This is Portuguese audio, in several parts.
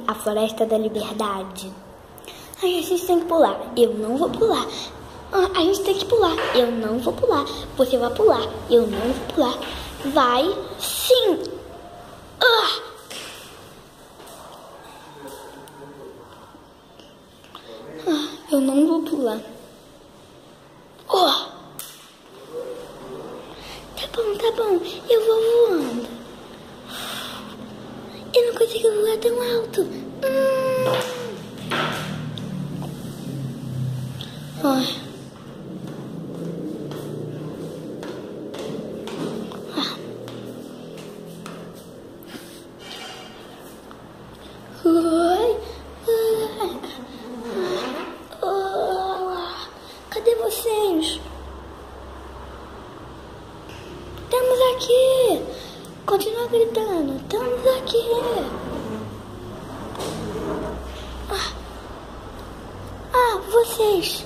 A Floresta da Liberdade. Ai, a gente tem que pular. Eu não vou pular. A gente tem que pular. Eu não vou pular. Você vai pular. Eu não vou pular. Vai sim. Eu não vou pular. Tá bom. Eu vou voando. Eu não consigo voar tão alto. Cadê vocês? Estamos aqui. Continua gritando. Estamos aqui. Vocês.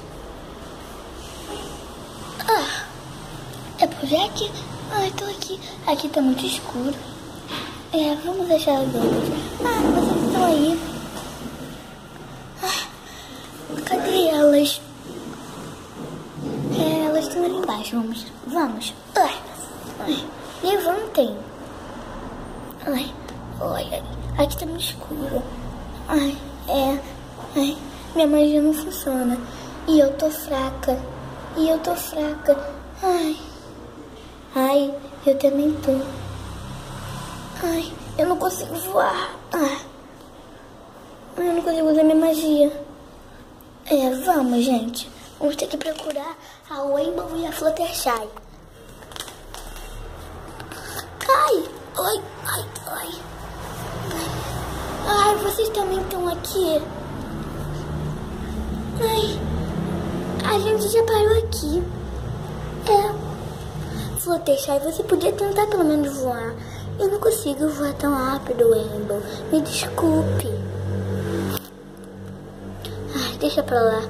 É por aqui? Tô aqui. Aqui tá muito escuro. Vamos deixar elas dentro. Vocês estão aí. Cadê elas? Elas estão ali embaixo. Vamos. Levantem. Aqui tá muito escuro. Minha magia não funciona. E eu tô fraca. Eu também tô. Eu não consigo voar. Eu não consigo usar minha magia. Vamos, gente. Vamos ter que procurar a Rainbow e a Fluttershy. Vocês também estão aqui. A gente já parou aqui. Fluttershy, você podia tentar pelo menos voar. Eu não consigo voar tão rápido, Rainbow. Me desculpe. Deixa pra lá.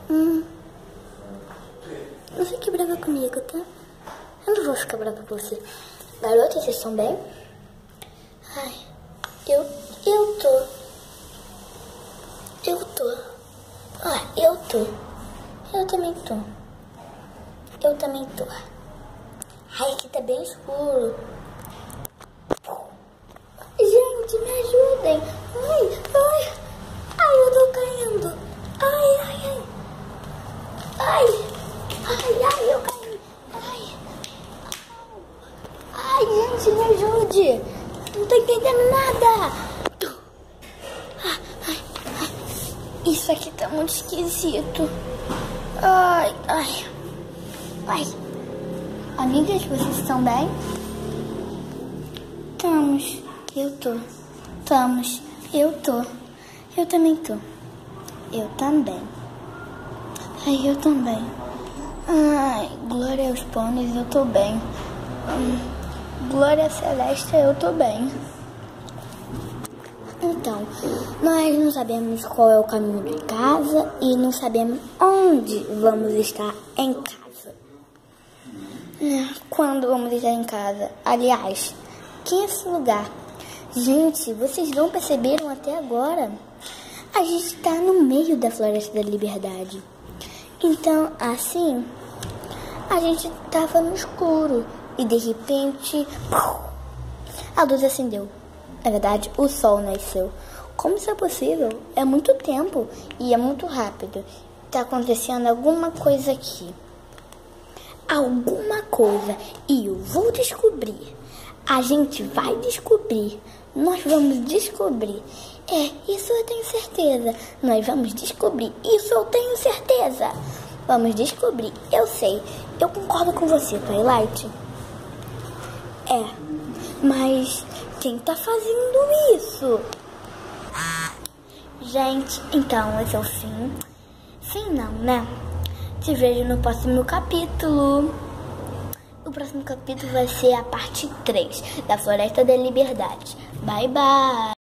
Não fique brava comigo, tá? Eu não vou ficar brava com você. Garota, vocês estão bem? Eu tô. Eu também tô. Aqui tá bem escuro. Gente, me ajudem. Eu tô caindo. Eu caí. Gente, me ajude. Não tô entendendo nada. Isso aqui tá muito esquisito. Amigas, vocês estão bem? Estamos. Eu tô. Estamos. Eu tô. Eu também tô. Eu também. Eu também. Glória aos pôneis, eu tô bem. Glória Celeste, eu tô bem. Então, nós não sabemos qual é o caminho de casa e não sabemos onde vamos estar em casa. Quando vamos estar em casa? Aliás, que é esse lugar? Gente, vocês não perceberam até agora? A gente está no meio da Floresta da Liberdade. Então, assim, a gente estava no escuro e de repente a luz acendeu. Na verdade, o sol nasceu. Como isso é possível? É muito tempo e é muito rápido. Tá acontecendo alguma coisa aqui. Alguma coisa. E eu vou descobrir. A gente vai descobrir. Nós vamos descobrir. Isso eu tenho certeza. Nós vamos descobrir. Isso eu tenho certeza. Vamos descobrir. Eu sei. Eu concordo com você, Twilight. Mas quem tá fazendo isso? Gente, então esse é o fim. Fim não, né? Te vejo no próximo capítulo. O próximo capítulo vai ser a parte 3 da Floresta da Liberdade. Bye, bye!